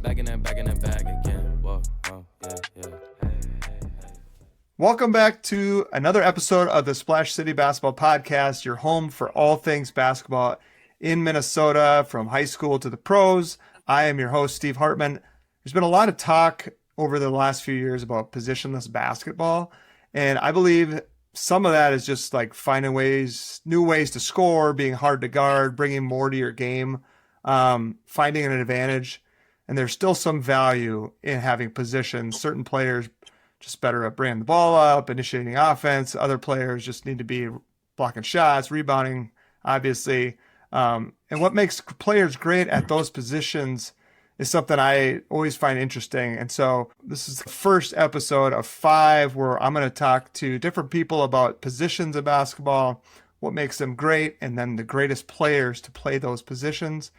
Back in that bag again. Whoa, yeah. Welcome back to another episode of the Splash City Basketball Podcast, your home for all things basketball in Minnesota, from high school to the pros. I am your host, Steve Hartman. There's been a lot of talk over the last few years about positionless basketball, and I believe some of that is just like finding new ways to score, being hard to guard, bringing more to your game, finding an advantage. And there's still some value in having positions. Certain players just better at bringing the ball up, initiating offense. Other players just need to be blocking shots, rebounding, obviously. And what makes players great at those positions is something I always find interesting. And so this is the first episode of 5 where I'm going to talk to different people about positions in basketball, what makes them great, and then the greatest players to play those positions.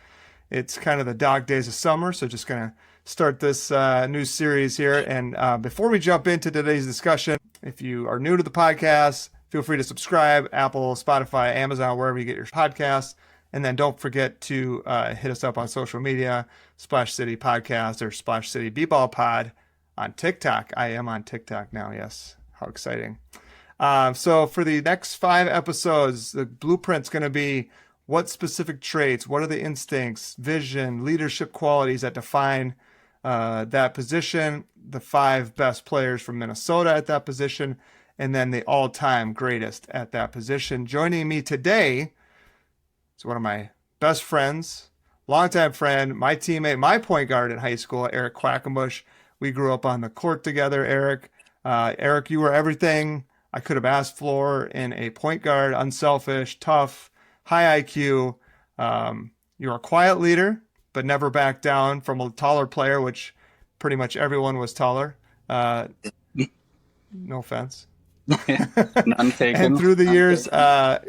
It's kind of the dog days of summer, so just going to start this new series here. And before we jump into today's discussion, if you are new to the podcast, feel free to subscribe, Apple, Spotify, Amazon, wherever you get your podcasts. And then don't forget to hit us up on social media, Splash City Podcast or Splash City B-Ball Pod on TikTok. I am on TikTok now, yes. How exciting. So for the next 5 episodes, the blueprint's going to be what specific traits, what are the instincts, vision, leadership qualities that define that position, the 5 best players from Minnesota at that position, and then the all-time greatest at that position. Joining me today is one of my best friends, longtime friend, my teammate, my point guard in high school, Eric Quackenbush. We grew up on the court together, Eric. Eric, you were everything I could have asked for in a point guard, unselfish, tough, high IQ. You're a quiet leader, but never back down from a taller player, which pretty much everyone was taller. No offense. None taken. And through the years,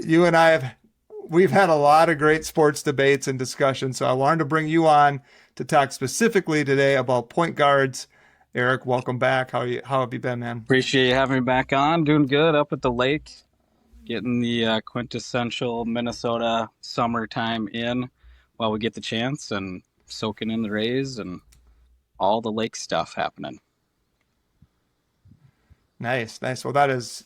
you and I we've had a lot of great sports debates and discussions. So I wanted to bring you on to talk specifically today about point guards. Eric, welcome back. How have you been, man? Appreciate you having me back on. Doing good up at the lake, getting the quintessential Minnesota summertime in while we get the chance, and soaking in the rays and all the lake stuff happening. Nice. Well, that is,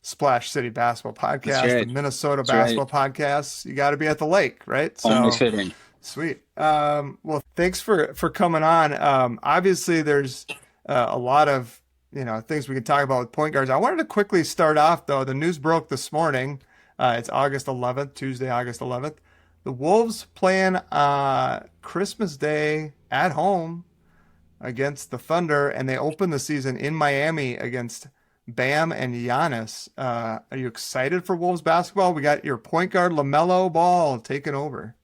Splash City Basketball Podcast, right. The Minnesota Basketball Podcast. You got to be at the lake, right? Only fitting. Sweet. Well, thanks for coming on. Obviously, there's a lot of things we could talk about with point guards. I wanted to quickly start off, though. The news broke this morning. It's August 11th, Tuesday, August 11th. The Wolves playing Christmas Day at home against the Thunder, and they open the season in Miami against Bam and Giannis. Are you excited for Wolves basketball? We got your point guard LaMelo Ball taking over.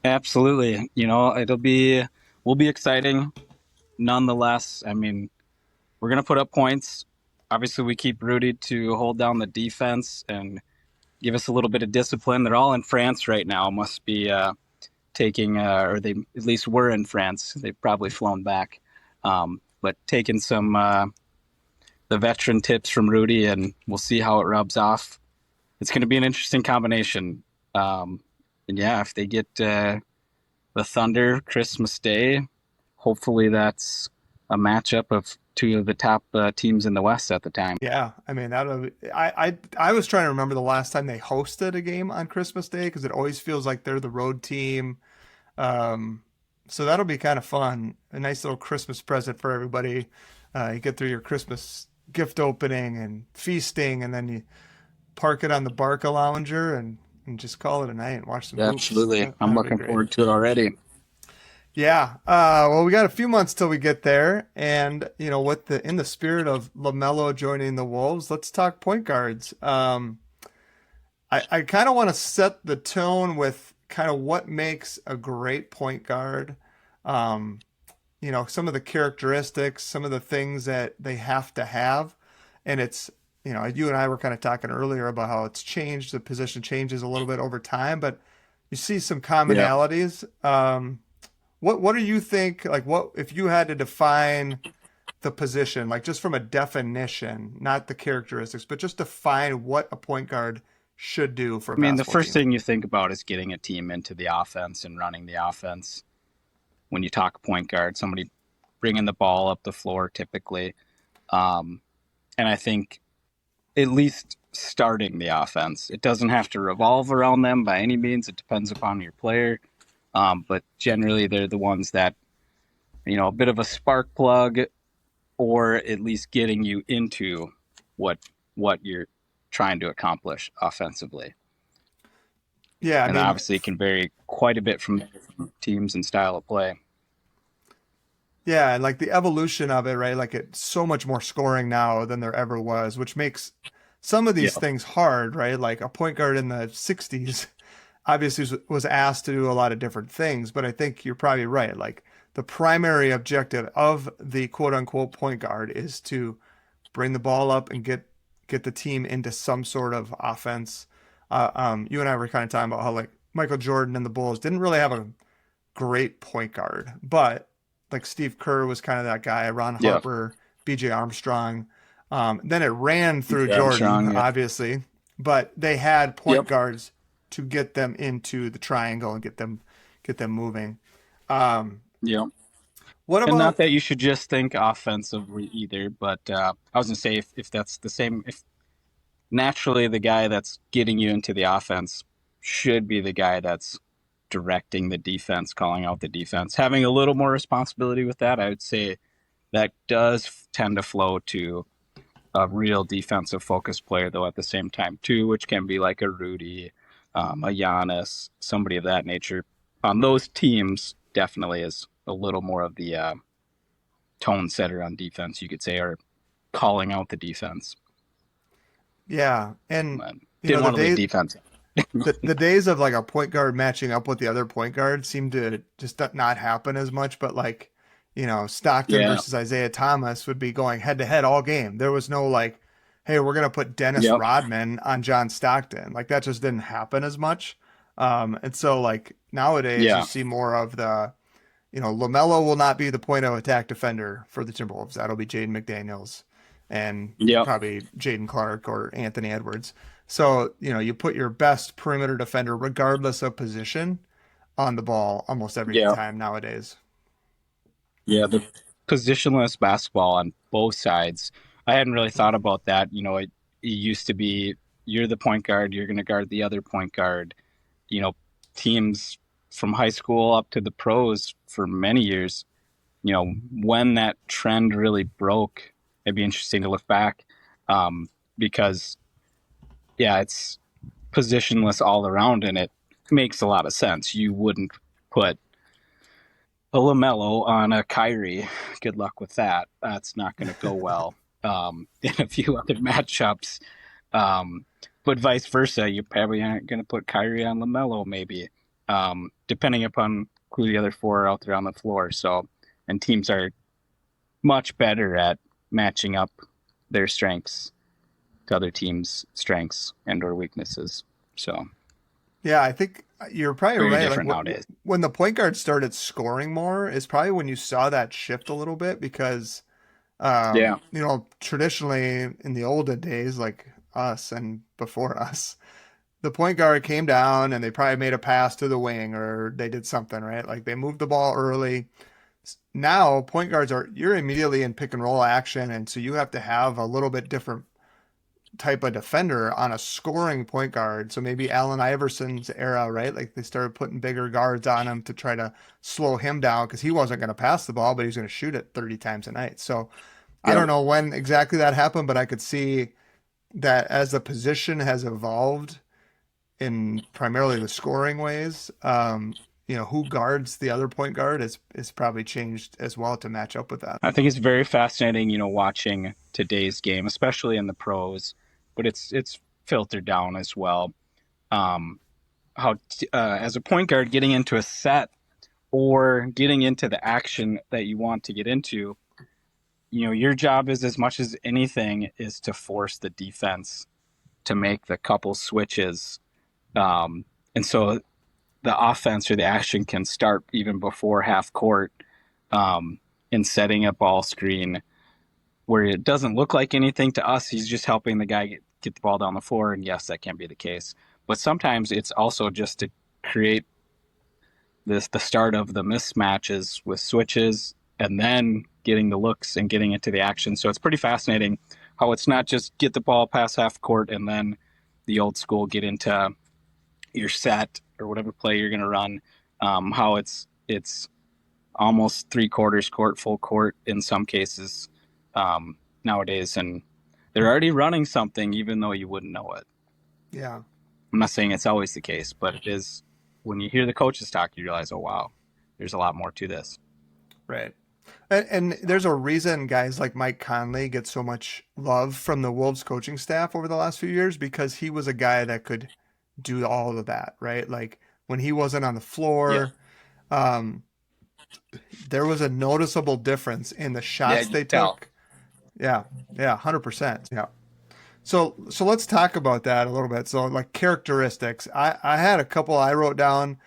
Absolutely. Will be exciting. Nonetheless, we're going to put up points. Obviously, we keep Rudy to hold down the defense and give us a little bit of discipline. They're all in France right now. Must be taking, or they at least were in France. They've probably flown back. But taking some the veteran tips from Rudy, and we'll see how it rubs off. It's going to be an interesting combination. And yeah, if they get the Thunder Christmas Day, hopefully that's a matchup of 2 of the top teams in the West at the time. Yeah, that'll. I was trying to remember the last time they hosted a game on Christmas Day, because it always feels like they're the road team. So that'll be kind of fun. A nice little Christmas present for everybody. You get through your Christmas gift opening and feasting, and then you park it on the Barca Lounger and just call it a night and watch some hoops. Absolutely. I'm looking forward to it already. Yeah. Well, we got a few months till we get there. And, in the spirit of LaMelo joining the Wolves, let's talk point guards. I kind of want to set the tone with kind of what makes a great point guard. Some of the characteristics, some of the things that they have to have. And it's, you and I were kind of talking earlier about how it's changed. The position changes a little bit over time, but you see some commonalities. Yeah. What do you think, what if you had to define the position, just from a definition, not the characteristics, but just define what a point guard should do for a basketball the first team? thing you think about is getting a team into the offense and running the offense. when you talk point guard, somebody bringing the ball up the floor typically. And I think at least starting the offense. It doesn't have to revolve around them by any means. It depends upon your player. But generally, they're the ones that, a bit of a spark plug, or at least getting you into what you're trying to accomplish offensively. Yeah, and obviously it can vary quite a bit from teams and style of play. Yeah, and like the evolution of it, right? Like it's so much more scoring now than there ever was, which makes some of these things hard, right? Like a point guard in the 60s obviously was asked to do a lot of different things, but I think you're probably right. Like the primary objective of the quote unquote point guard is to bring the ball up and get the team into some sort of offense. You and I were kind of talking about how like Michael Jordan and the Bulls didn't really have a great point guard, but like Steve Kerr was kind of that guy, Ron Harper, BJ Armstrong. Then it ran through Jordan, obviously, but they had point guards to get them into the triangle and get them moving. What about, and not that you should just think offensively either, but I was gonna say if that's the same, if naturally the guy that's getting you into the offense should be the guy that's directing the defense, calling out the defense, having a little more responsibility with that. I would say that does tend to flow to a real defensive focused player, though, at the same time too, which can be like a Rudy, a Giannis, somebody of that nature. On those teams, definitely is a little more of the tone setter on defense, you could say, or calling out the defense. Yeah, and didn't want to leave defense. The days of like a point guard matching up with the other point guard seem to just not happen as much, but like, Stockton versus Isaiah Thomas would be going head to head all game. There was no like, hey, we're going to put Dennis Rodman on John Stockton. Like that just didn't happen as much. And so like nowadays you see more of the, LaMelo will not be the point of attack defender for the Timberwolves. That'll be Jaden McDaniels and probably Jaden Clark or Anthony Edwards. So, you put your best perimeter defender, regardless of position, on the ball almost every time nowadays. Yeah, the positionless basketball on both sides. I hadn't really thought about that. It used to be you're the point guard, you're going to guard the other point guard. Teams from high school up to the pros for many years, when that trend really broke, it'd be interesting to look back because it's positionless all around, and it makes a lot of sense. You wouldn't put a LaMelo on a Kyrie. Good luck with that. That's not going to go well in a few other matchups. But vice versa, you probably aren't going to put Kyrie on LaMelo, maybe, depending upon who the other four are out there on the floor. So, and teams are much better at matching up their strengths to other teams' strengths and or weaknesses. So yeah, I think you're probably right. Different nowadays. When the point guard started scoring more is probably when you saw that shift a little bit because traditionally in the olden days, like us and before us, the point guard came down and they probably made a pass to the wing or they did something, right? Like they moved the ball early. Now point guards you're immediately in pick and roll action, and so you have to have a little bit different type of defender on a scoring point guard. So maybe Allen Iverson's era, right? Like they started putting bigger guards on him to try to slow him down because he wasn't going to pass the ball, but he was going to shoot it 30 times a night. So I don't know when exactly that happened, but I could see that as the position has evolved in primarily the scoring ways, who guards the other point guard is probably changed as well to match up with that. I think it's very fascinating, watching today's game, especially in the pros, but it's filtered down as well. How as a point guard getting into a set or getting into the action that you want to get into, your job is as much as anything is to force the defense to make the couple switches. And so the offense or the action can start even before half court in setting a ball screen where it doesn't look like anything to us. He's just helping the guy get the ball down the floor. And yes, that can be the case. But sometimes it's also just to create the start of the mismatches with switches and then getting the looks and getting into the action. So it's pretty fascinating how it's not just get the ball past half court and then the old school get into your set or whatever play you're going to run. How it's almost 3/4 court, full court in some cases nowadays, and they're already running something even though you wouldn't know it. Yeah. I'm not saying it's always the case, but it is. When you hear the coaches talk, you realize, oh wow, there's a lot more to this. Right. And there's a reason guys like Mike Conley get so much love from the Wolves coaching staff over the last few years, because he was a guy that could do all of that, right? Like when he wasn't on the floor, there was a noticeable difference in the shots they took. Yeah. Yeah. 100%. Yeah. So let's talk about that a little bit. So like characteristics, I had a couple I wrote down,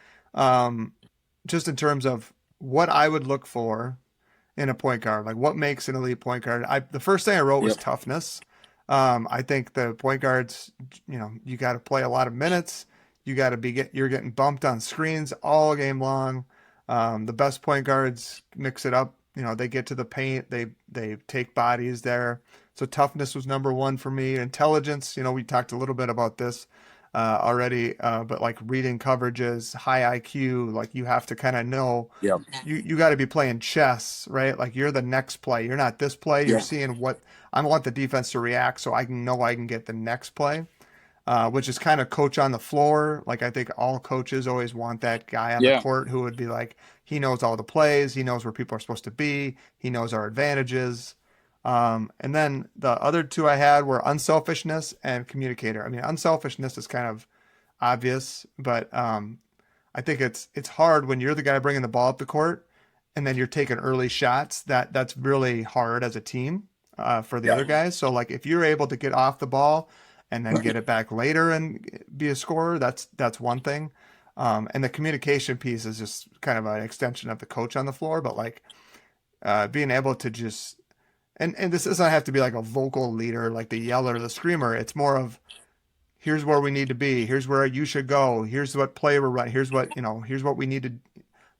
just in terms of what I would look for in a point guard, like what makes an elite point guard. The first thing I wrote was toughness. I think the point guards, you got to play a lot of minutes. You got to you're getting bumped on screens all game long. The best point guards mix it up. They get to the paint, they take bodies there. So toughness was number one for me. Intelligence, we talked a little bit about this already, but like reading coverages, high IQ, like you have to kind of know, you got to be playing chess, right? Like you're the next play. You're not this play. You're seeing what I want the defense to react so I can know I can get the next play, which is kind of coach on the floor. Like I think all coaches always want that guy on the court who would be like, he knows all the plays. He knows where people are supposed to be. He knows our advantages. And then the other two I had were unselfishness and communicator. I mean, unselfishness is kind of obvious, but I think it's hard when you're the guy bringing the ball up the court and then you're taking early shots. That's really hard as a team for the other guys. So like if you're able to get off the ball and then get it back later and be a scorer, that's one thing. And the communication piece is just kind of an extension of the coach on the floor, but like being able to just and this doesn't have to be like a vocal leader, like the yeller, the screamer. It's more of, here's where we need to be. Here's where you should go. Here's what play we're running. Here's what we need to,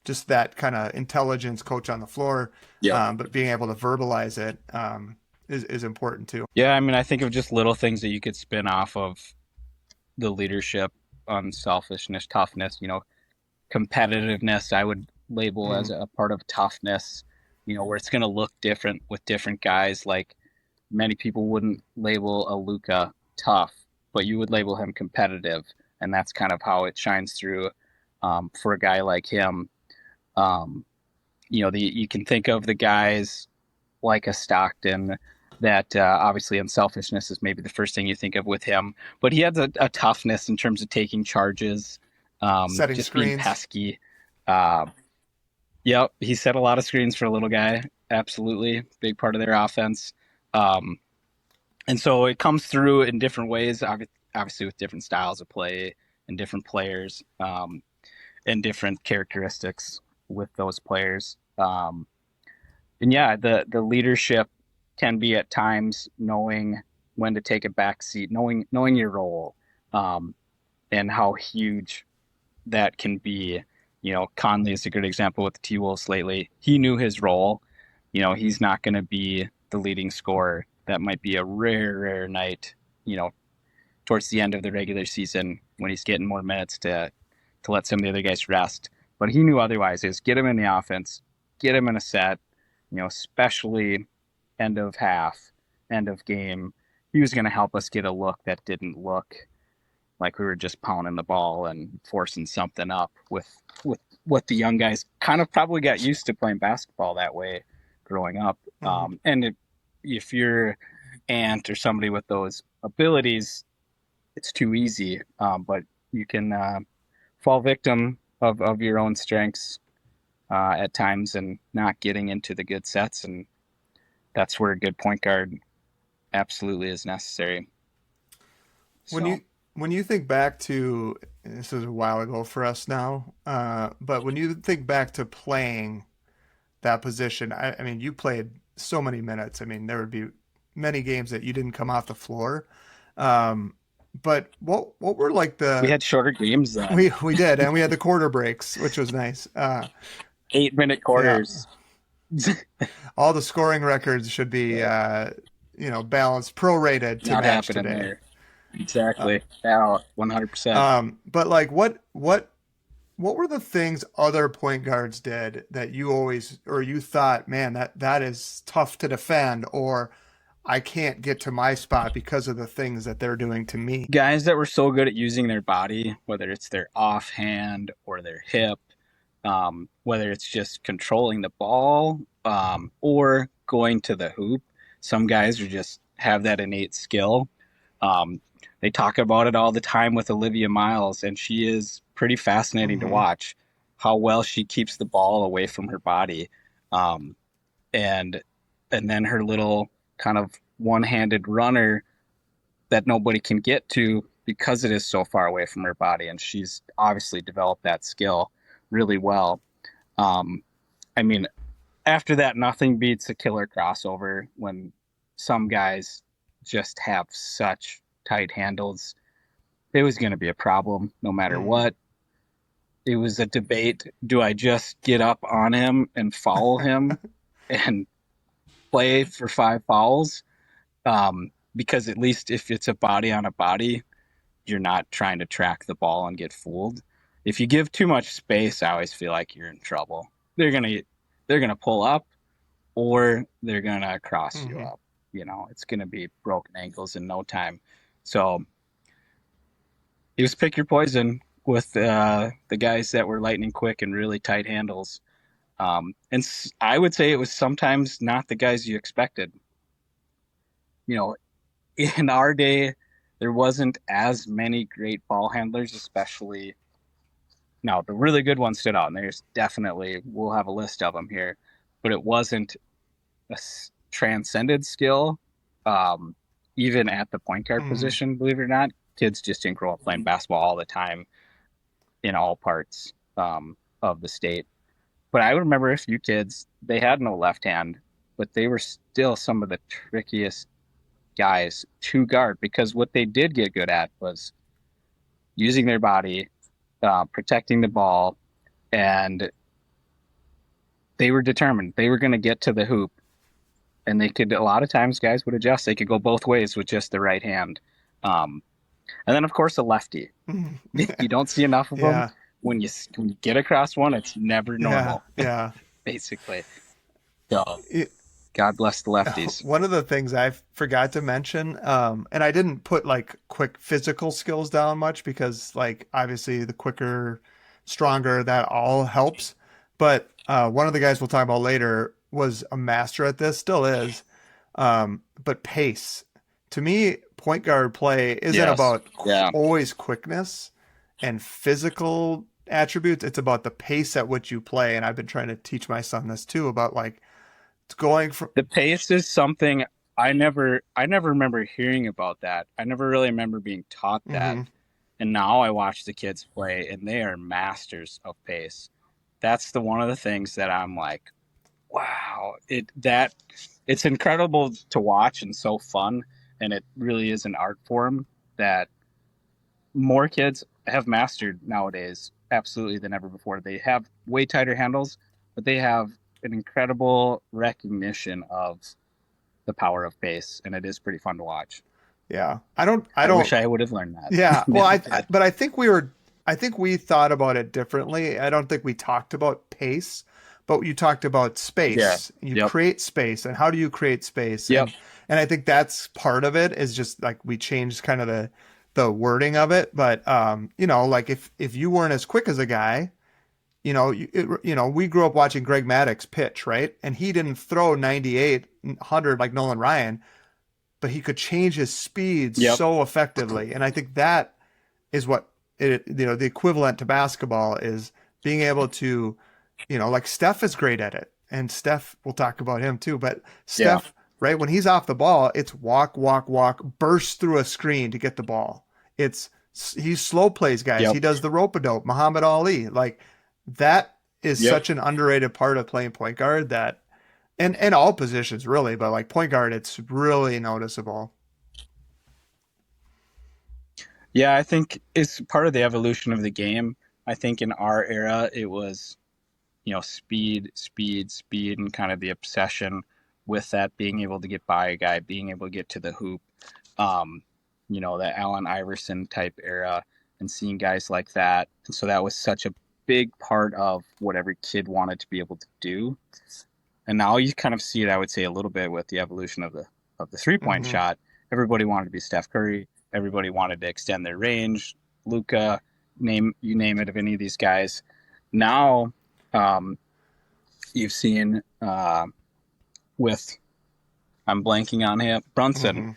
just that kind of intelligence coach on the floor. But being able to verbalize it is important too. Yeah. I mean, I think of just little things that you could spin off of the leadership, unselfishness, toughness, competitiveness, I would label as a part of toughness. Where it's going to look different with different guys. Like many people wouldn't label a Luka tough, but you would label him competitive. And that's kind of how it shines through for a guy like him. You can think of the guys like a Stockton that obviously unselfishness is maybe the first thing you think of with him, but he has a toughness in terms of taking charges, setting just screens, being pesky. Yep, he set a lot of screens for a little guy. Absolutely, big part of their offense. And so it comes through in different ways, obviously with different styles of play and different players and different characteristics with those players. And yeah, the leadership can be at times knowing when to take a back seat, knowing your role, and how huge that can be. Conley is a good example with the T-Wolves lately. He knew his role. He's not going to be the leading scorer. That might be a rare night, towards the end of the regular season when he's getting more minutes to let some of the other guys rest. But he knew otherwise is get him in the offense, get him in a set, especially end of half, end of game. He was going to help us get a look that didn't look like we were just pounding the ball and forcing something up with what the young guys kind of probably got used to playing basketball that way growing up. And if you're Ant or somebody with those abilities, it's too easy. But you can fall victim of your own strengths at times and not getting into the good sets. And that's where a good point guard absolutely is necessary. When you think back to, this is a while ago for us now, but when you think back to playing that position, I mean, you played so many minutes. I mean, there would be many games that you didn't come off the floor. but what were like We the had shorter games then. we did, and we had the quarter breaks, which was nice. 8-minute Yeah, quarters. all the scoring records should be balanced, prorated to Not match happening today. there. Exactly. Yeah, 100%. But like what were the things other point guards did that you always or you thought, man, that is tough to defend, or I can't get to my spot because of the things that they're doing to me? Guys that were so good at using their body, whether it's their offhand or their hip, whether it's just controlling the ball, or going to the hoop. Some guys are just have that innate skill. They talk about it all the time with Olivia Miles, and she is pretty fascinating to watch how well she keeps the ball away from her body. And then her little kind of one-handed runner that nobody can get to because it is so far away from her body. And she's obviously developed that skill really well. I mean, after that, nothing beats a killer crossover when some guys just have such tight handles. It was going to be a problem no matter what. It was a debate. Do I just get up on him and foul him and play for 5 fouls? Because at least if it's a body on a body, you're not trying to track the ball and get fooled. If you give too much space, I always feel like you're in trouble. They're gonna pull up, or they're gonna cross you up. It's gonna be broken ankles in no time. So it was pick your poison with the guys that were lightning quick and really tight handles. And I would say it was sometimes not the guys you expected. In our day, there wasn't as many great ball handlers, especially. Now, the really good ones stood out, and there's definitely, we'll have a list of them here, but it wasn't a transcended skill, even at the point guard position, believe it or not. Kids just didn't grow up playing basketball all the time in all parts of the state. But I remember a few kids, they had no left hand, but they were still some of the trickiest guys to guard, because what they did get good at was using their body, protecting the ball, and they were determined. They were going to get to the hoop, and they could, a lot of times guys would adjust. They could go both ways with just the right hand. And then, of course, a lefty. You don't see enough of them. When you get across one, it's never normal. Yeah. Basically. So, God bless the lefties. One of the things I forgot to mention, and I didn't put like quick physical skills down much because like obviously the quicker, stronger, that all helps. But one of the guys we'll talk about later was a master at this, still is. But pace. To me, point guard play isn't about always quickness and physical attributes. It's about the pace at which you play. And I've been trying to teach my son this too, about like, it's going from the pace is something I never remember hearing about that. I never really remember being taught that. And now I watch the kids play and they are masters of pace. That's one of the things that I'm like, wow, it's incredible to watch and so fun. And it really is an art form that more kids have mastered nowadays, absolutely, than ever before. They have way tighter handles, but they have an incredible recognition of the power of pace, and it is pretty fun to watch. Yeah. I wish I would have learned that. Yeah. Well, but I think we thought about it differently. I don't think we talked about pace, but you talked about space. Yeah. You create space, and how do you create space? Yep. And I think that's part of it, is just like we changed kind of the wording of it. But, like if you weren't as quick as a guy, we grew up watching Greg Maddux pitch, right? And he didn't throw 98, 100 like Nolan Ryan, but he could change his speed so effectively. And I think that is what the equivalent to basketball is, being able to, like Steph is great at it. And Steph, we'll talk about him too, but Steph, right, when he's off the ball, it's walk, burst through a screen to get the ball. He's slow plays guys. He does the rope-a-dope, Muhammad Ali. Like, that is such an underrated part of playing point guard, that, and all positions really, but like point guard, it's really noticeable. Yeah, I think it's part of the evolution of the game. I think in our era, it was, speed, speed, speed, and kind of the obsession with that, being able to get by a guy, being able to get to the hoop, um, the Allen Iverson type era, and seeing guys like that. And so that was such a big part of what every kid wanted to be able to do. And now you kind of see it, I would say, a little bit with the evolution of the 3-point Mm-hmm. shot. Everybody wanted to be Steph Curry. Everybody wanted to extend their range. Luka, name it, of any of these guys. Now, you've seen with, I'm blanking on him, Brunson, Mm-hmm.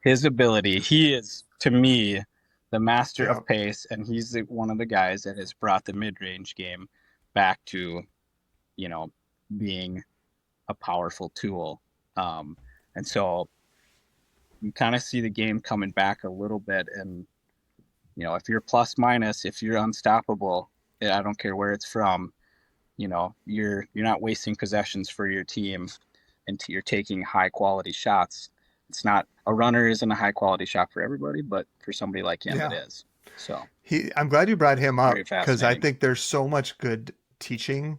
his ability. He is, to me, the master Yeah. of pace, and he's one of the guys that has brought the mid-range game back to, being a powerful tool. And so you kind of see the game coming back a little bit. And, if you're plus minus, if you're unstoppable, I don't care where it's from, you're not wasting possessions for your team, and you're taking high quality shots. It's not, a runner isn't a high quality shot for everybody, but for somebody like him, it Yeah. is. So I'm glad you brought him up very because I fascinating. think there's so much good teaching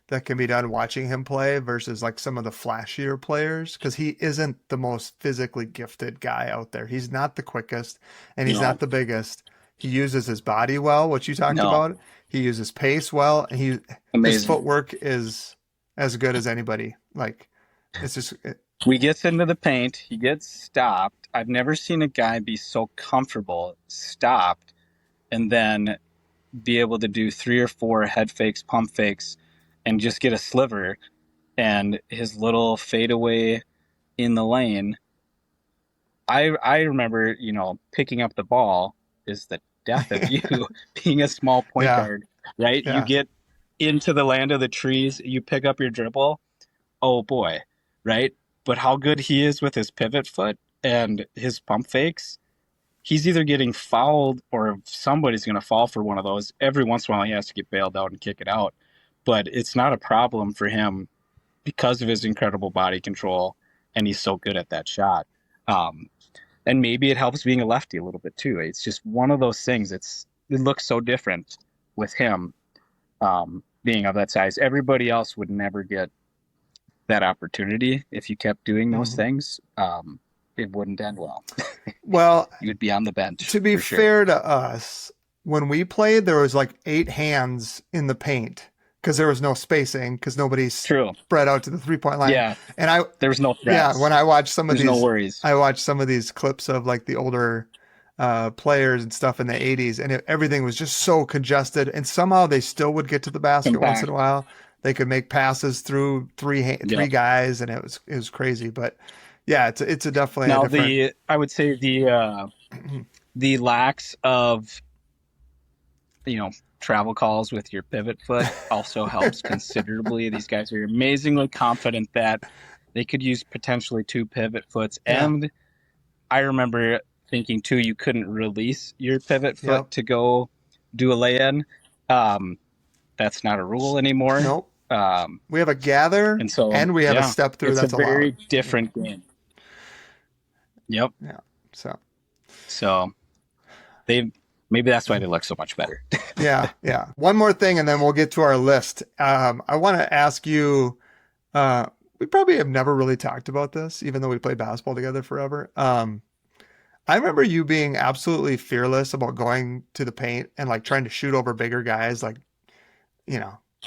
that can be done watching him play versus like some of the flashier players because he isn't the most physically gifted guy out there. He's not the quickest and he's No, not the biggest. He uses his body well, what you talked no, about. He uses pace well, and his amazing. footwork is as good as anybody. Like it's just We gets into the paint, he gets stopped. I've never seen a guy be so comfortable stopped and then be able to do 3 or 4 head fakes, pump fakes, and just get a sliver. And his little fadeaway in the lane. I remember, picking up the ball is the death of you being a small point yeah, guard, right? You yeah. get into the land of the trees, you pick up your dribble. Oh boy, right? But how good he is with his pivot foot and his pump fakes, he's either getting fouled or somebody's going to fall for one of those. Every once in a while, he has to get bailed out and kick it out. But it's not a problem for him because of his incredible body control, and he's so good at that shot. Um, and maybe it helps being a lefty a little bit too. It's just one of those things. It looks so different with him being of that size. Everybody else would never get that opportunity if you kept doing those Mhm. things. It wouldn't end well. Well, You would be on the bench to be for sure. fair to us, when we played, there was like 8 hands in the paint because there was no spacing because nobody's True. spread out to the 3-point line. Yeah. And There was no yeah, threats. when I watch some of There's no these, worries. I watch some of these clips of like the older players and stuff in the 80s, and everything was just so congested. And somehow they still would get to the basket once in a while. They could make passes through three Yep. guys, and it was crazy. But yeah, it's a definitely Now a different. I would say the lacks of travel calls with your pivot foot also helps considerably. These guys are amazingly confident that they could use potentially 2 pivot foots. Yeah. And I remember thinking too, you couldn't release your pivot foot Yep. to go do a lay-in. That's not a rule anymore. Nope. We have a gather And so we have a step through it's that's a very allowed. different game. Yep. Yeah. So maybe that's why they look so much better. Yeah. One more thing, and then we'll get to our list. I want to ask you. We probably have never really talked about this, even though we played basketball together forever. I remember you being absolutely fearless about going to the paint and like trying to shoot over bigger guys. Like,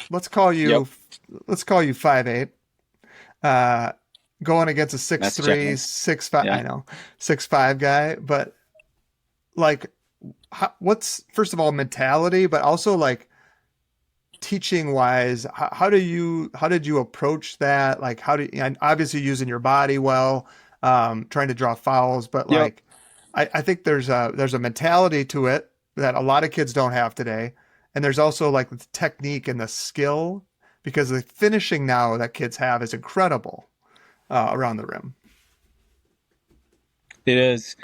let's call you 5'8". Going against a 6'3", 6'5", Yeah. I know, 6'5" guy, but like, what's first of all mentality, but also like teaching wise, how did you approach that? Like, and obviously using your body well, trying to draw fouls, but like, I think there's a mentality to it that a lot of kids don't have today, and there's also like the technique and the skill because the finishing now that kids have is incredible around the rim. It is.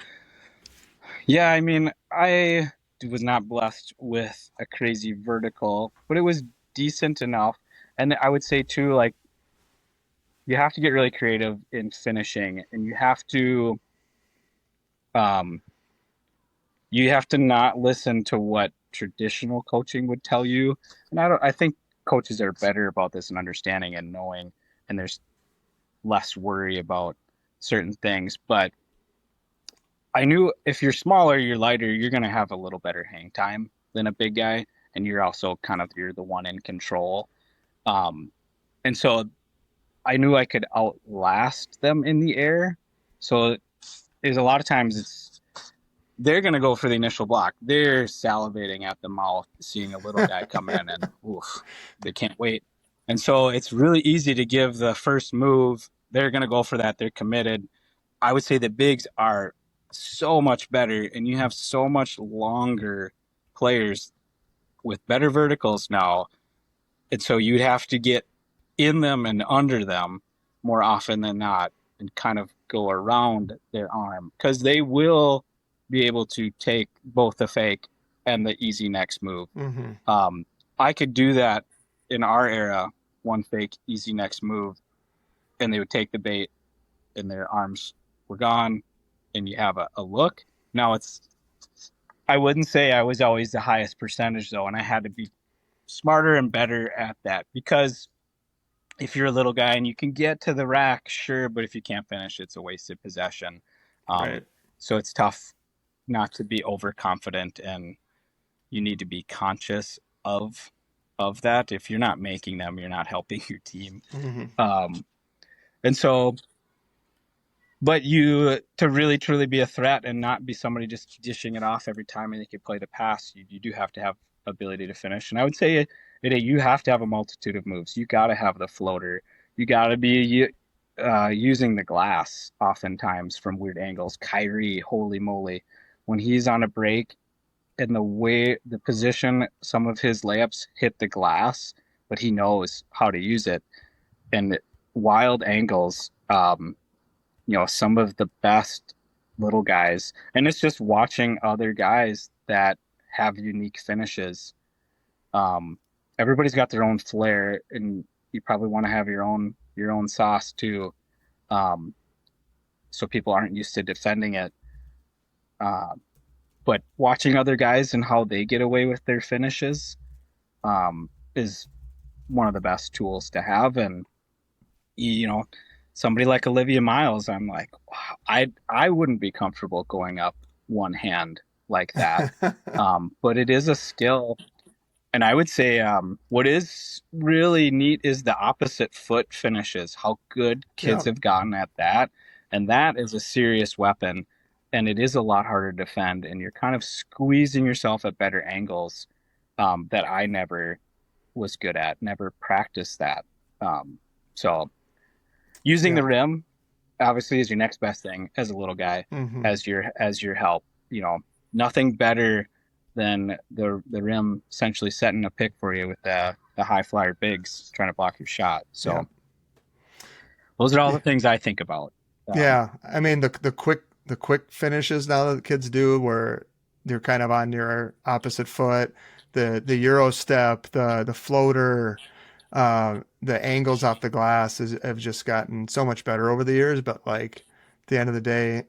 Yeah, I mean, I was not blessed with a crazy vertical, but it was decent enough. And I would say too, like, you have to get really creative in finishing, and you have to you have to not listen to what traditional coaching would tell you. And I think coaches are better about this and understanding and knowing, and there's less worry about certain things. But I knew if you're smaller, you're lighter, you're going to have a little better hang time than a big guy. And you're also you're the one in control. Um, and so I knew I could outlast them in the air. So there's a lot of times they're going to go for the initial block. They're salivating at the mouth, seeing a little guy come in, and oof, they can't wait. And so it's really easy to give the first move. They're going to go for that. They're committed. I would say the bigs are so much better, and you have so much longer players with better verticals now. And so you'd have to get in them and under them more often than not and kind of go around their arm, because they will be able to take both the fake and the easy next move. I could do that in our era, one fake, easy next move, and they would take the bait and their arms were gone and you have a look. Now I wouldn't say I was always the highest percentage though, and I had to be smarter and better at that, because if you're a little guy and you can get to the rack, sure, but if you can't finish, it's a wasted possession. Right. So it's tough not to be overconfident, and you need to be conscious of that. If you're not making them, you're not helping your team. And so, but to really truly be a threat and not be somebody just dishing it off every time and they can play the pass, you do have to have ability to finish. And I would say you have to have a multitude of moves. You got to have the floater. You got to be using the glass oftentimes from weird angles. Kyrie, holy moly, when he's on a break and the position some of his layups hit the glass, but he knows how to use it. And wild angles, some of the best little guys. And it's just watching other guys that have unique finishes. Everybody's got their own flair, and you probably want to have your own sauce too. So people aren't used to defending it. But watching other guys and how they get away with their finishes is one of the best tools to have. And somebody like Olivia Miles, I'm like, wow, I wouldn't be comfortable going up one hand like that. But it is a skill. And I would say what is really neat is the opposite foot finishes, how good kids have gotten at that. And that is a serious weapon. And it is a lot harder to defend. And you're kind of squeezing yourself at better angles that I never was good at, never practiced that. So using the rim, obviously, is your next best thing as a little guy, as your help. Nothing better than the rim essentially setting a pick for you with the high flyer bigs trying to block your shot. So those are all the things I think about. I mean the quick finishes now that the kids do, where they're kind of on your opposite foot, the Euro step, the floater, the angles off the glass have just gotten so much better over the years. But like at the end of the day,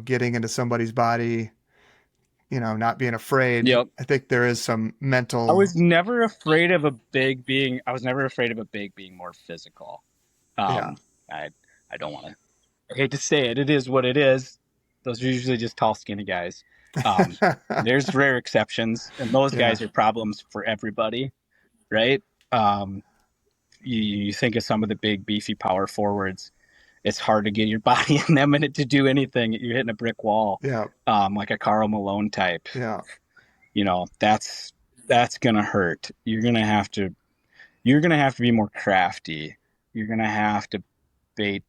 getting into somebody's body, not being afraid. Yep. I think there is some mental. I was never afraid of a big being more physical. I don't want to. I hate to say it. It is what it is. Those are usually just tall, skinny guys. There's rare exceptions, and those guys are problems for everybody, right? You think of some of the big, beefy power forwards. It's hard to get your body in that minute to do anything. You're hitting a brick wall. Like a Karl Malone type. That's gonna hurt. You're gonna have to be more crafty. You're gonna have to bait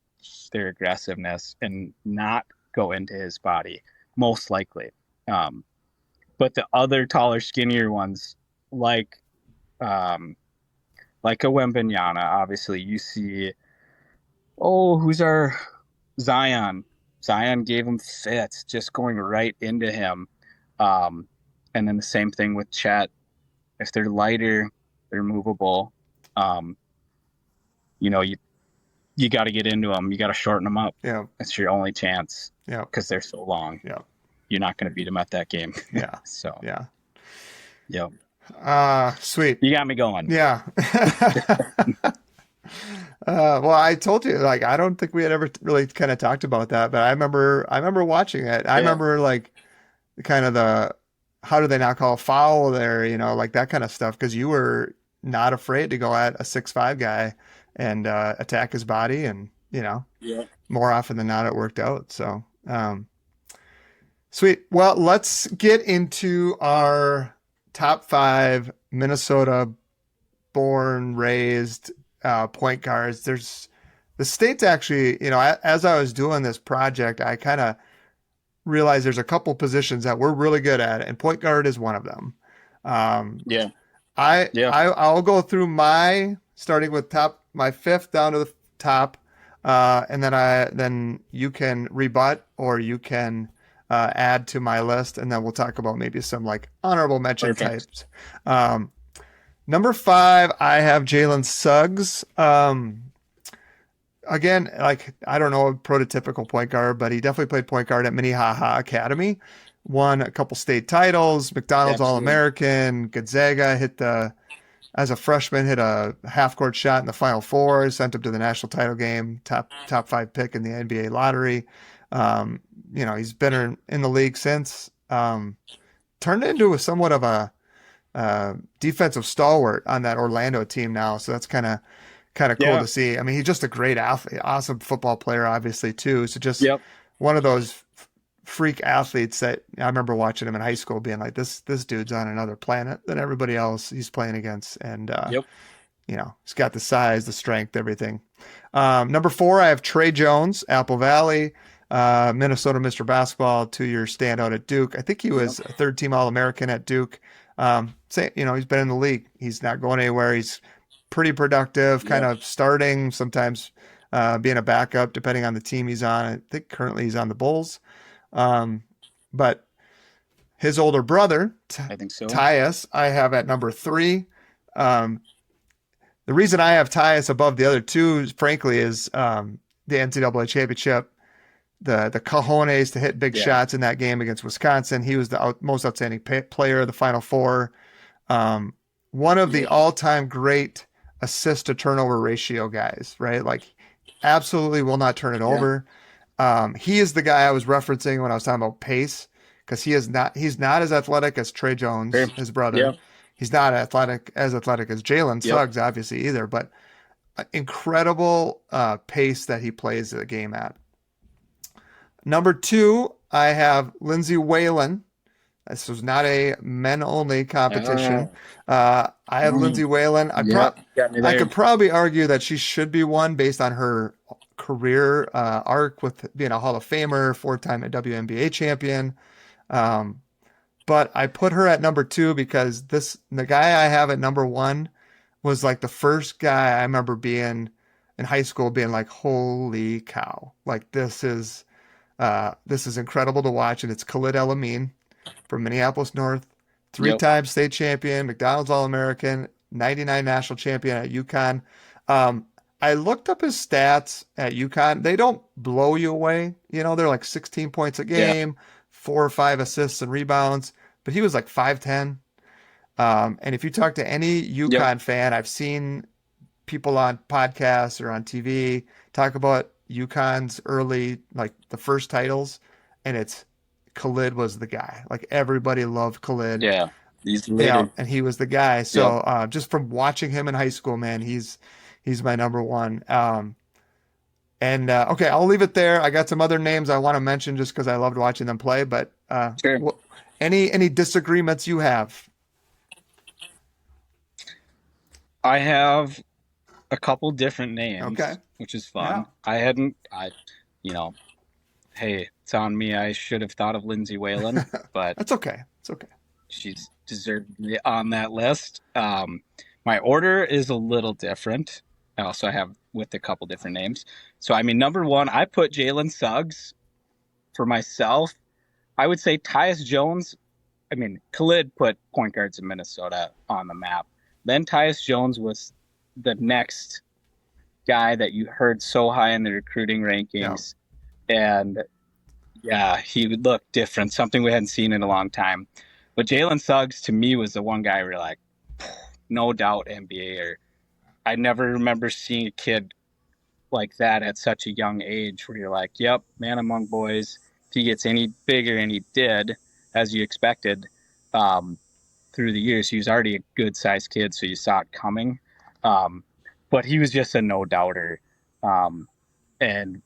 their aggressiveness and not go into his body, most likely. But the other taller, skinnier ones, like a Wembanyama, obviously you see. Who's our Zion? Zion gave him fits, just going right into him. And then the same thing with Chet. If they're lighter, they're movable. You got to get into them. You got to shorten them up. That's your only chance. Because they're so long. you're not going to beat him at that game. Yeah. So, Yeah. yep. Sweet. You got me going. Yeah. Well, I told you, like, I don't think we had ever really kind of talked about that, but I remember watching it. I remember like kind of how do they not call a foul there, like that kind of stuff. Cause you were not afraid to go at a 6'5" guy and, attack his body and, more often than not, it worked out. So, sweet. Well, let's get into our top 5 Minnesota born, raised, point guards. The state's actually, as I was doing this project, I kind of realized there's a couple positions that we're really good at, and point guard is one of them. I'll go through starting with my 5th down to the top, and then you can rebut or you can add to my list, and then we'll talk about maybe some like honorable mention types. Number 5, I have Jalen Suggs. Again, like, I don't know, a prototypical point guard, but he definitely played point guard at Minnehaha Academy, won a couple state titles, McDonald's All-American, Gonzaga as a freshman, hit a half-court shot in the Final Four, sent him to the national title game, top 5 pick in the NBA lottery. He's been in the league since, turned into somewhat of a defensive stalwart on that Orlando team now. So that's kind of cool to see. I mean, he's just a great athlete, awesome football player, obviously too. So just one of those freak athletes that I remember watching him in high school being like, this dude's on another planet than everybody else he's playing against. And, he's got the size, the strength, everything. Number 4, I have Trey Jones, Apple Valley, Minnesota Mr. Basketball, 2-year standout at Duke. I think he was a 3rd-team All-American at Duke. He's been in the league. He's not going anywhere. He's pretty productive, kind of starting, sometimes being a backup, depending on the team he's on. I think currently he's on the Bulls. But his older brother, I think so. Tyus, I have at number 3. The reason I have Tyus above the other two, frankly, is the NCAA championship. The cojones to hit big shots in that game against Wisconsin. He was the most outstanding player of the Final Four. One of the all-time great assist to turnover ratio guys, right? Like, absolutely will not turn it over. He is the guy I was referencing when I was talking about pace, because he's not as athletic as Trey Jones, his brother. He's not as athletic as Jalen Suggs, obviously, either, but incredible pace that he plays the game at. Number 2, I have Lindsay Whalen. This was not a men-only competition. I have Lindsay Whalen. I could probably argue that she should be one based on her career arc with being a Hall of Famer, 4-time WNBA champion. But I put her at number 2 because the guy I have at number 1 was like the first guy I remember being in high school being like, holy cow. Like, this is incredible to watch. And it's Khalid El-Amin from Minneapolis North, 3-time state champion, McDonald's All-American, 99 national champion at UConn. I looked up his stats at UConn. They don't blow you away. They're like 16 points a game, 4 or 5 assists and rebounds, but he was like 5'10". And if you talk to any UConn fan, I've seen people on podcasts or on TV talk about UConn's early, like the first titles, and it's Khalid was the guy. Like, everybody loved Khalid. And he was the guy. So just from watching him in high school, man, he's my number 1. Okay, I'll leave it there. I got some other names I want to mention just because I loved watching them play. But any disagreements you have? I have a couple different names, which is fun. Hey, it's on me. I should have thought of Lindsay Whalen, but that's okay. It's okay. She's deservedly on that list. My order is a little different. I also have with a couple different names. So, I mean, number 1, I put Jalen Suggs. For myself, I would say Tyus Jones. I mean, Khalid put point guards in Minnesota on the map. Then Tyus Jones was the next guy that you heard so high in the recruiting rankings. And Yeah, he would look different, something we hadn't seen in a long time. But Jalen Suggs to me was the one guy where like, no doubt NBA. Or I never remember seeing a kid like that at such a young age where you're like, yep, man among boys. If he gets any bigger, and he did, as you expected, um, through the years, he was already a good sized kid, so you saw it coming. Um, but he was just a no doubter, and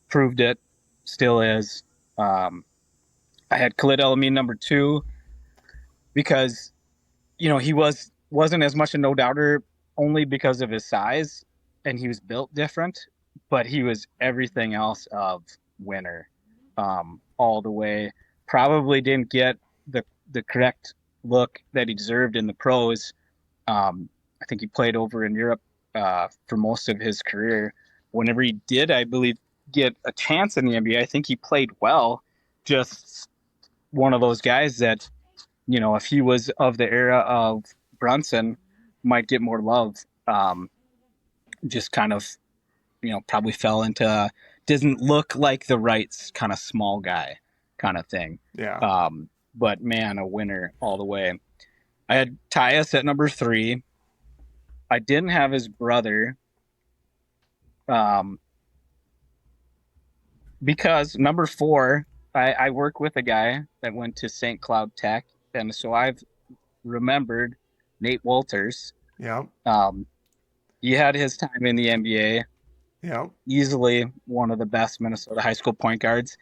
proved it, still is. Um, I had Khalid El-Amin number 2 because he wasn't as much a no doubter only because of his size, and he was built different, but he was everything else of winner, all the way. Probably didn't get the correct look that he deserved in the pros. I think he played over in Europe for most of his career. Whenever he did, I believe, get a chance in the NBA, I think he played well. Just one of those guys that, if he was of the era of Brunson, might get more love. Just kind of, probably fell into, doesn't look like the right kind of small guy kind of thing. Yeah. But man, a winner all the way. I had Tyus at number 3. I didn't have his brother, because number 4, I work with a guy that went to St. Cloud Tech, and so I've remembered Nate Wolters. Yeah. He had his time in the NBA. Yeah. Easily one of the best Minnesota high school point guards.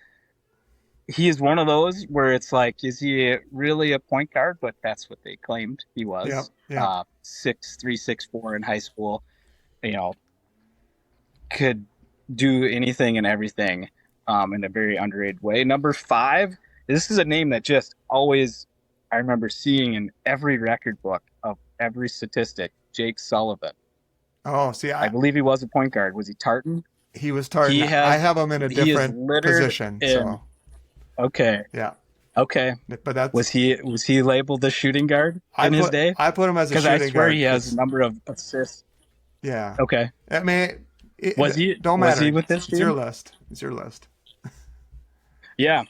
He is one of those where it's like, is he really a point guard? But that's what they claimed he was. Yeah. Yeah. 6'3", 6'4" in high school. Could do anything and everything in a very underrated way. Number 5, this is a name that just always I remember seeing in every record book of every statistic. Jake Sullivan. Oh, see, I believe he was a point guard. Was he Tartan? He was Tartan. I have him in a different position. So okay. Yeah. Okay. But that's was he labeled the shooting guard in his day? I put him as a shooting guard. Because I swear he has a number of assists. Yeah. Okay. I mean, was he with this team? It's your list. It's your list. Yeah.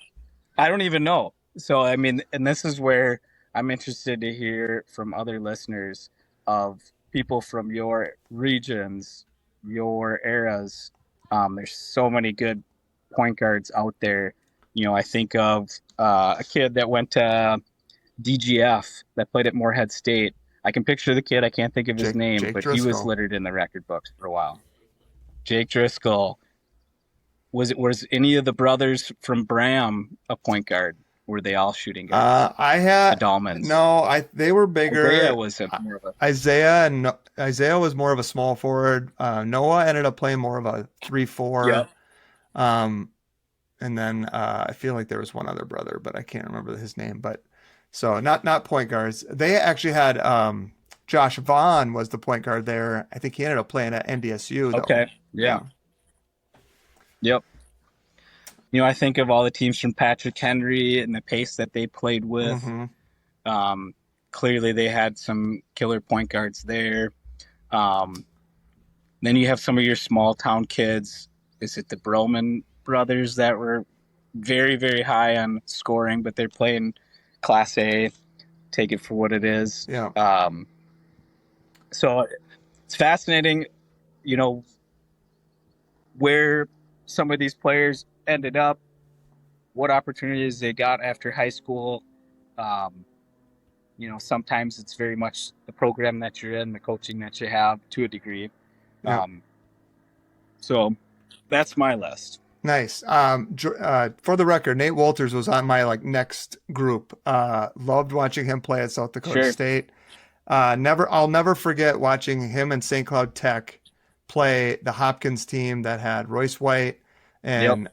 I don't even know. So, I mean, and this is where I'm interested to hear from other listeners of people from your regions, your eras. There's so many good point guards out there. I think of a kid that went to DGF that played at Morehead State. I can picture the kid. I can't think of his name, but Driscoll. He was littered in the record books for a while. Jake Driscoll. Was any of the brothers from Bram a point guard? Were they all shooting guards? I had the Dolmans. No, they were bigger. Isaiah was more of a small forward. Noah ended up playing more of a 3-4. Yep. And then I feel like there was one other brother, but I can't remember his name. But so not point guards. They actually had Josh Vaughn was the point guard there. I think he ended up playing at NDSU. Though. Okay. Yeah. Yep. I think of all the teams from Patrick Henry and the pace that they played with. Mm-hmm. Clearly, they had some killer point guards there. Then you have some of your small town kids. Is it the Broman brothers that were very, very high on scoring, but they're playing Class A? Take it for what it is. Yeah. So it's fascinating, where some of these players ended up, what opportunities they got after high school. Sometimes it's very much the program that you're in, the coaching that you have to a degree. Yeah. So that's my list. Nice. For the record, Nate Wolters was on my next group. Loved watching him play at South Dakota State. I'll never forget watching him and St. Cloud Tech play the Hopkins team that had Royce White and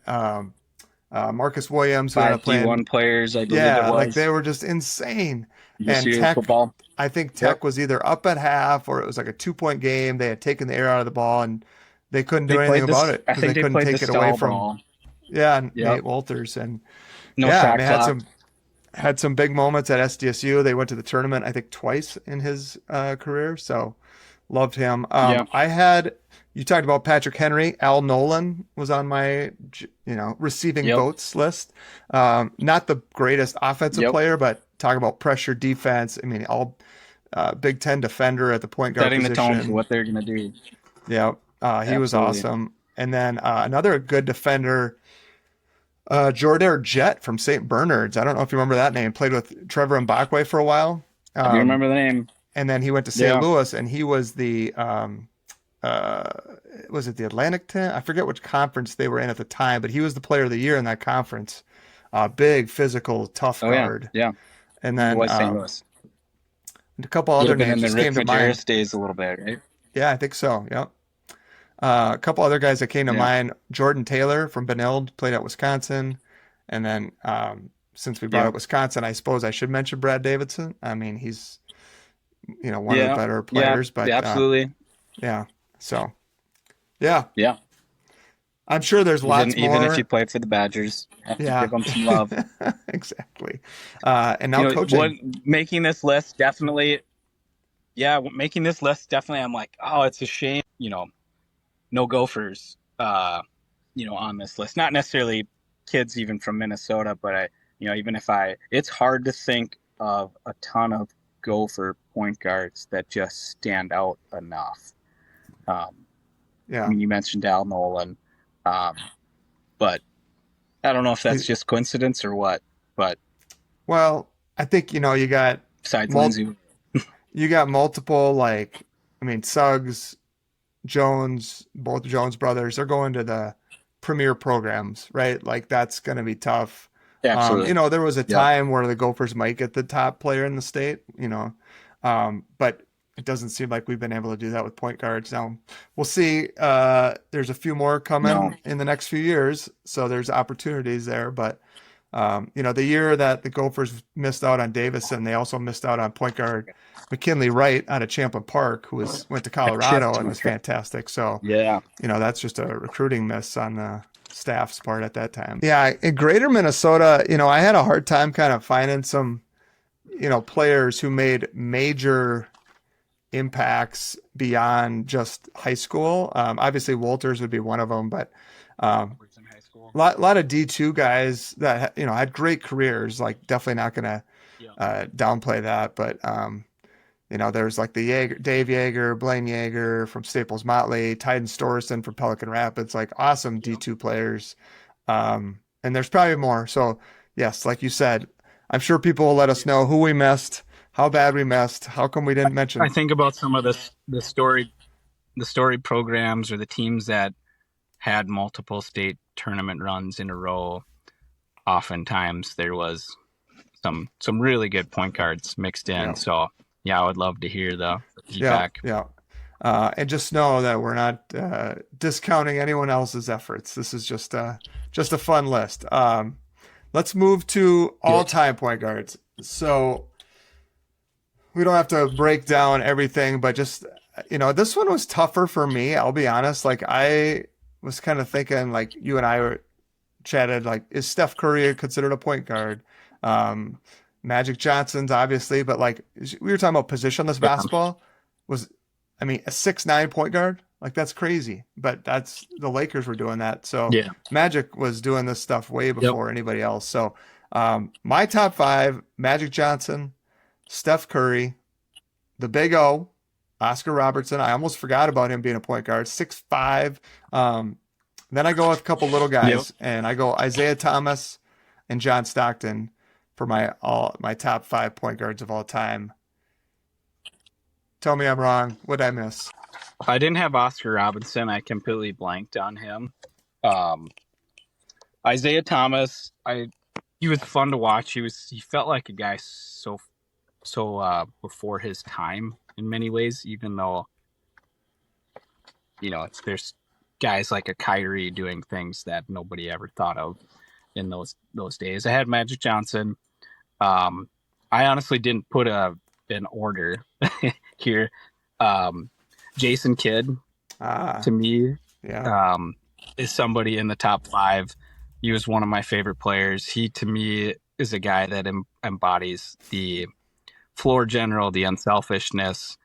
Marcus Williams. 5 D1 players, I believe it was. They were just insane. And Tech, football. I think Tech was either up at half or it was like a 2-point game. They had taken the air out of the ball and they couldn't do anything about it because they couldn't take it away from Nate Wolters. And had some big moments at SDSU. They went to the tournament, I think, twice in his career. So Loved him. Yeah. You talked about Patrick Henry. Al Nolan was on my, receiving Yep. votes list. Not the greatest offensive Yep. player, but talk about pressure defense. I mean, all Big Ten defender at the point guard Setting the tone for position. what they're going to do. Yeah, he was Absolutely. awesome. And then another good defender, Jordair Jett from St. Bernard's. I don't know if you remember that name. Played with Trevor Mbakwe for a while. I do remember the name. And then he went to St. Yeah. Louis, and he was the was it the Atlantic 10? I forget which conference they were in at the time, but he was the player of the year in that conference. Big, physical, tough guard. Yeah. And then It was St. Louis. a couple Would other have been in names the just Rick came to mind. Majerus days a little bit, right? Yeah, I think so. Yeah. A couple other guys that came to Yeah. mind. Jordan Taylor from Benilde played at Wisconsin. And then since we brought Yeah. up Wisconsin, I suppose I should mention Brad Davidson. I mean, he's one of the better players, but absolutely. yeah. So yeah, Yeah. I'm sure there's lots more. Even if you play for the Badgers, you have to give them some love. Exactly. And now coaching. Making this list definitely. Yeah, making this list definitely. I'm like, oh, it's a shame. No Gophers. On this list. Not necessarily kids even from Minnesota, but it's hard to think of a ton of Gopher point guards that just stand out enough. Yeah. I mean, you mentioned Al Nolan, but I don't know if that's just coincidence or what. But well, I think you got besides Lindsey, you got multiple Suggs, Jones, both Jones brothers. They're going to the premier programs, right? Like that's going to be tough. absolutely. There was a time where the Gophers might get the top player in the state, but it doesn't seem like we've been able to do that with point guards. Now we'll see. There's a few more coming in the next few years, so there's opportunities there. But the year that the Gophers missed out on Davison, they also missed out on point guard McKinley Wright out of Champlin Park, who went to Colorado and was fantastic. So that's just a recruiting miss on the staff's part at that time. Yeah, in Greater Minnesota, I had a hard time kind of finding some, players who made major impacts beyond just high school. Obviously Walters would be one of them, but a lot of D2 guys that had great careers. Like definitely not going to downplay that, but there's like the Dave Yeager, Blaine Yeager from Staples Motley, Tyden Storison from Pelican Rapids, like awesome D2 players. And there's probably more. So yes, like you said, I'm sure people will let us know who we missed, how bad we missed, how come we didn't mention. I think about some of the story programs or the teams that had multiple state tournament runs in a row. Oftentimes there was some really good point guards mixed in. Yeah. So I would love to hear the feedback. Yeah. And just know that we're not discounting anyone else's efforts. This is just a fun list. Let's move to all-time point guards. So we don't have to break down everything, but just, this one was tougher for me. I'll be honest. Like I was kind of thinking, like you and I chatted, like, is Steph Curry considered a point guard? Magic Johnson's obviously, but like we were talking about positionless basketball a 6'9" point guard. Like that's crazy, but that's the Lakers were doing that. So Magic was doing this stuff way before anybody else. So my top 5, Magic Johnson, Steph Curry, the Big O, Oscar Robertson. I almost forgot about him being a point guard, 6'5". Then I go with a couple little guys, and I go Isaiah Thomas and John Stockton for my top 5 point guards of all time. Tell me I'm wrong. What'd I miss? I didn't have Oscar Robertson. I completely blanked on him. Isaiah Thomas, he was fun to watch. He felt like a guy so before his time in many ways, even though there's guys like a Kyrie doing things that nobody ever thought of in those days. I had Magic Johnson. I honestly didn't put an order here. Jason Kidd, to me, is somebody in the top 5. He was one of my favorite players. He, to me, is a guy that embodies the floor general, the unselfishness,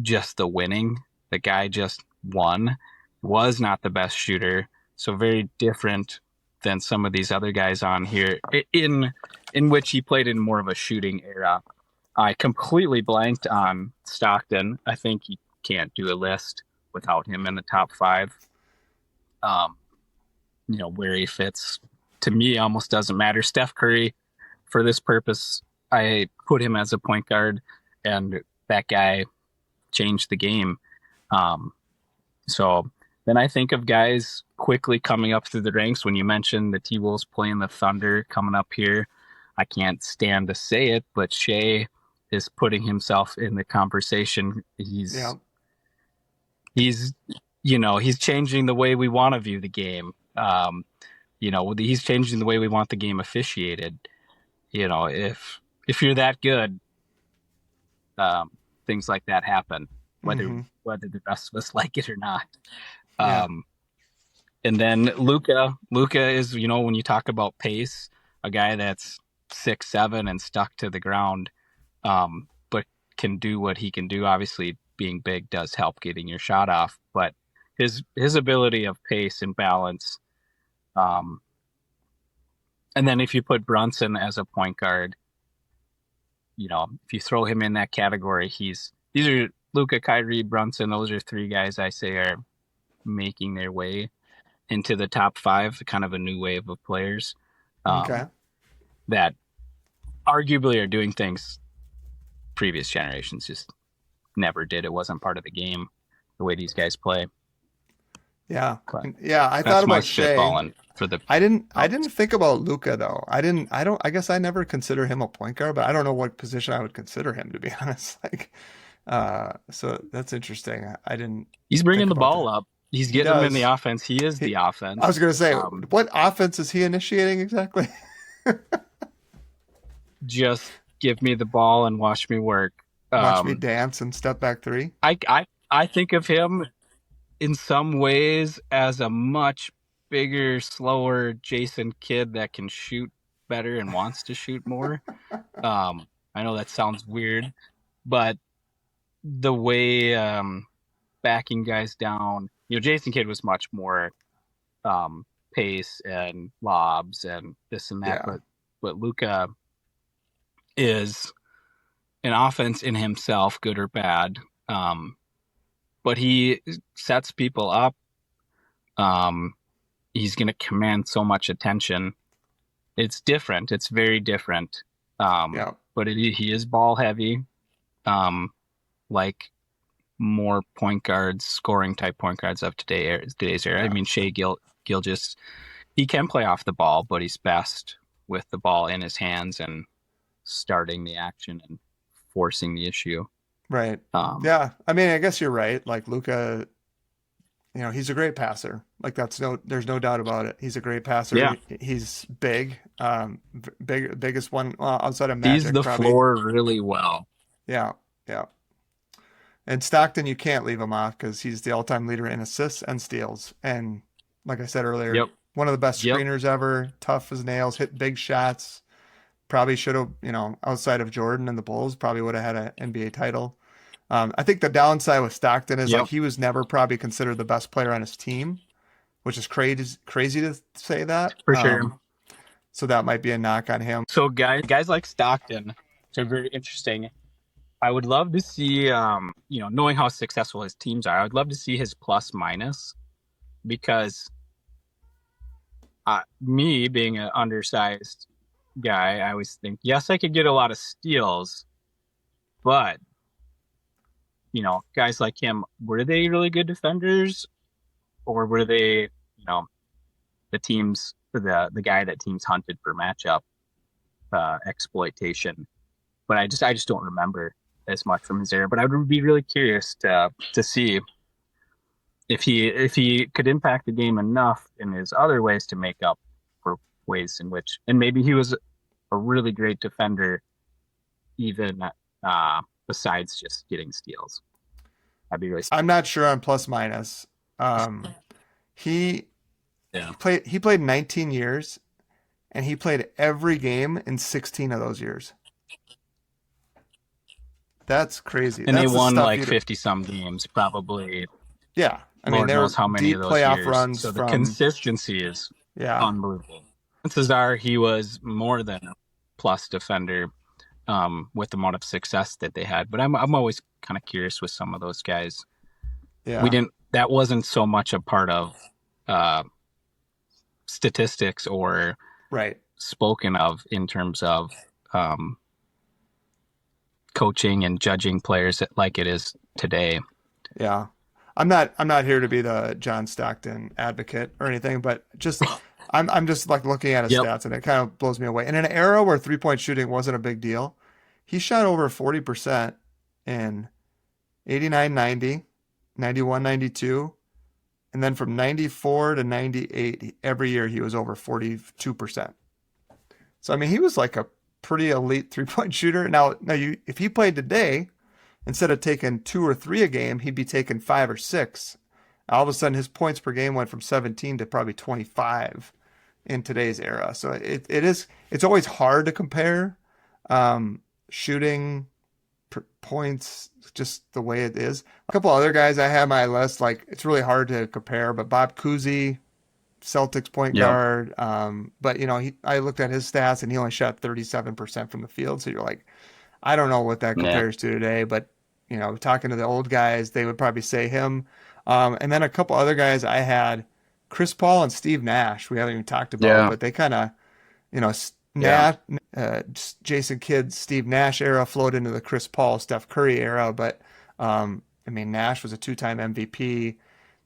just the winning. The guy just won, was not the best shooter. So very different than some of these other guys on here in which he played in more of a shooting era. I completely blanked on Stockton. I think you can't do a list without him in the top 5. Where he fits to me almost doesn't matter. Steph Curry, for this purpose, I put him as a point guard, and that guy changed the game. So then I think of guys quickly coming up through the ranks. When you mentioned the T-Wolves playing the Thunder coming up here, I can't stand to say it, but Shea is putting himself in the conversation. He's changing the way we want to view the game. He's changing the way we want the game officiated. If you're that good, things like that happen, whether the rest of us like it or not. And then Luka is, when you talk about pace, a guy that's 6'7" and stuck to the ground, but can do what he can do. Obviously, being big does help getting your shot off, but his ability of pace and balance. And then if you put Brunson as a point guard, if you throw him in that category, these are Luka, Kyrie, Brunson. Those are 3 guys I say are making their way into the top 5, kind of a new wave of players that arguably are doing things previous generations just never did. It wasn't part of the game, the way these guys play. Yeah. I thought about Shea. I didn't think about Luka though. I guess I never consider him a point guard, but I don't know what position I would consider him, to be honest. So that's interesting. He's bringing the ball up. He's getting them in the offense. He is the offense. I was going to say, what offense is he initiating exactly? Just give me the ball and watch me work. Watch me dance and step back 3. I think of him in some ways as a much bigger, slower Jason Kidd that can shoot better and wants to shoot more. I know that sounds weird, but the way backing guys down, Jason Kidd was much more pace and lobs and this and that, but Luka is an offense in himself, good or bad. But he sets people up. He's going to command so much attention. It's different. It's very different. But he is ball heavy, like more point guards, scoring type point guards of today's era. I mean, Shea Gilgeous, he can play off the ball, but he's best with the ball in his hands and starting the action and forcing the issue. Right. I mean, I guess you're right. Like Luka, he's a great passer. Like there's no doubt about it. He's a great passer. Yeah. He's big, biggest one outside of Magic. He's the probably. Floor really well. Yeah. And Stockton, you can't leave him off because he's the all-time leader in assists and steals. And like I said earlier, one of the best screeners ever, tough as nails, hit big shots. Probably should have, outside of Jordan and the Bulls, probably would have had an NBA title. I think the downside with Stockton is like he was never probably considered the best player on his team, which is crazy to say that. For sure. So that might be a knock on him. So guys like Stockton, they're very interesting. I would love to see, knowing how successful his teams are, I would love to see his plus minus, because me being an undersized guy, I always think, yes, I could get a lot of steals, but guys like him, were they really good defenders, or were they, the teams, the guy that teams hunted for matchup exploitation? But I just don't remember as much from his era. But I would be really curious to see if he could impact the game enough in his other ways to make up for ways in which, and maybe he was a really great defender, even besides just getting steals. I'd be really. I'm not sure on plus minus. He played 19 years, and he played every game in 16 of those years. That's crazy. And That's they the won stuff like 50-some games, probably. Yeah. I mean, Lord they were knows how many deep of those playoff years. runs So the from, consistency is yeah. unbelievable. Chances are he was more than a plus defender with the amount of success that they had. But I'm always kind of curious with some of those guys. Yeah. That wasn't so much a part of statistics or Right. spoken of in terms of coaching and judging players like it is today. Yeah. I'm not here to be the John Stockton advocate or anything, but just I'm just like looking at his Yep. stats and it kind of blows me away. In an era where 3-point shooting wasn't a big deal, he shot over 40% in 89, 90, 91, 92, and then from 94 to 98, every year he was over 42%. So I mean, he was like a pretty elite 3-point shooter. Now if he played today, instead of taking 2 or 3 a game, he'd be taking 5 or 6. All of a sudden, his points per game went from 17 to probably 25 in today's era. So it's always hard to compare shooting points just the way it is. A couple other guys I have on my list, like it's really hard to compare, but Bob Cousy, Celtics point guard. But I looked at his stats and he only shot 37% from the field. So you're like, I don't know what that compares to today, but talking to the old guys, they would probably say him. And then a couple other guys I had, Chris Paul and Steve Nash. We haven't even talked about, but they kind of, Jason Kidd, Steve Nash era flowed into the Chris Paul, Steph Curry era. But I mean, Nash was a 2-time MVP.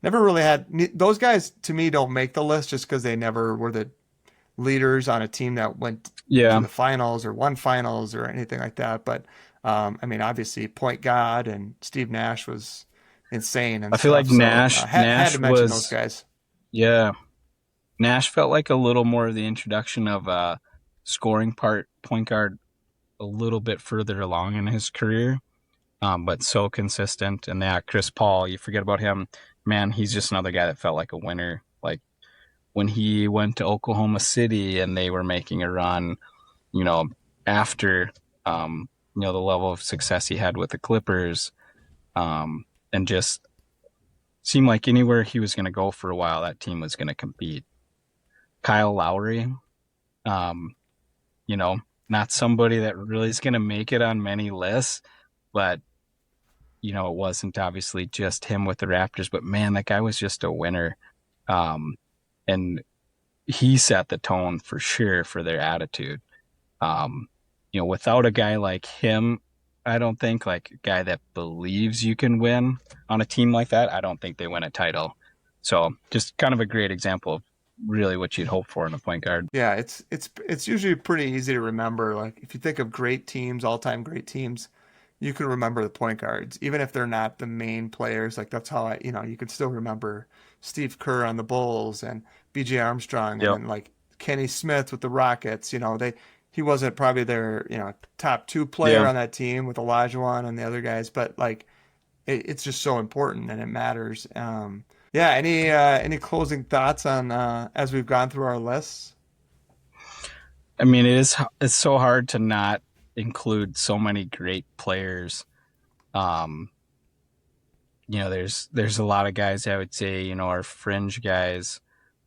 Never really had those guys. To me, don't make the list just because they never were the leaders on a team that went to the finals or won finals or anything like that. But I mean, obviously, point guard and Steve Nash was insane. And I feel like Nash had to mention was those guys. Yeah, Nash felt like a little more of the introduction of scoring point guard a little bit further along in his career, but so consistent. And Chris Paul, you forget about him, man. He's just another guy that felt like a winner. Like when he went to Oklahoma City and they were making a run, after the level of success he had with the Clippers, and just seemed like anywhere he was going to go for a while, that team was going to compete. Kyle Lowry, not somebody that really is going to make it on many lists, but it wasn't obviously just him with the Raptors, but man, that guy was just a winner. And he set the tone for sure for their attitude. Without a guy like him, I don't think, like a guy that believes you can win on a team like that, I don't think they win a title. So just kind of a great example of really what you'd hope for in a point guard. Yeah, it's usually pretty easy to remember. Like if you think of great teams, all-time great teams, you can remember the point guards, even if they're not the main players. Like that's how you could still remember Steve Kerr on the Bulls and B.J. Armstrong and then like Kenny Smith with the Rockets. He wasn't probably their top 2 player on that team with Olajuwon and the other guys, but like it's just so important and it matters. Any closing thoughts on as we've gone through our lists? I mean, it's so hard to not include so many great players. There's a lot of guys I would say are fringe guys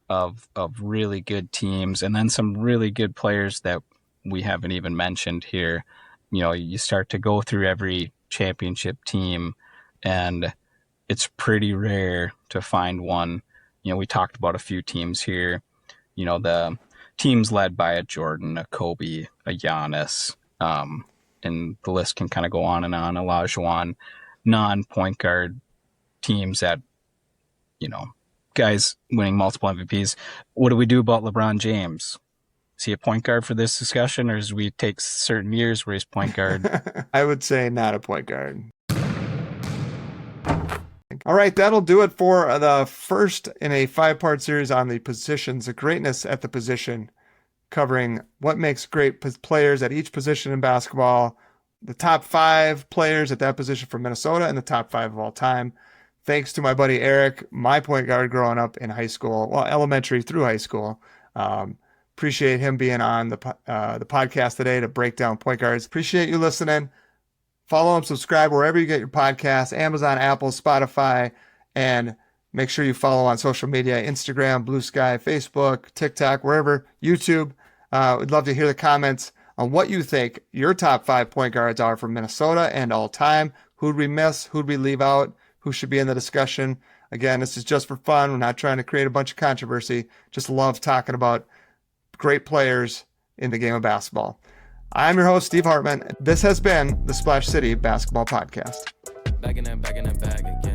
of really good teams, and then some really good players that we haven't even mentioned here. You start to go through every championship team, and it's pretty rare to find one. We talked about a few teams here. The teams led by a Jordan, a Kobe, a Giannis, and the list can kind of go on and on. Olajuwon, non-point guard teams that, guys winning multiple MVPs. What do we do about LeBron James? Is he a point guard for this discussion, or do we take certain years where he's point guard? I would say not a point guard. All right, that'll do it for the first in a 5-part series on the positions, the greatness at the position, covering what makes great players at each position in basketball, the top 5 players at that position for Minnesota, and the top 5 of all time. Thanks to my buddy Eric, my point guard growing up in high school, elementary through high school. Appreciate him being on the podcast today to break down point guards. Appreciate you listening. Follow and subscribe wherever you get your podcasts, Amazon, Apple, Spotify, and make sure you follow on social media, Instagram, Blue Sky, Facebook, TikTok, wherever, YouTube. We'd love to hear the comments on what you think your top 5 point guards are from Minnesota and all time. Who'd we miss? Who'd we leave out? Who should be in the discussion? Again, this is just for fun. We're not trying to create a bunch of controversy. Just love talking about great players in the game of basketball. I'm your host, Steve Hartman. This has been the Splash City Basketball Podcast. Back in that bag again.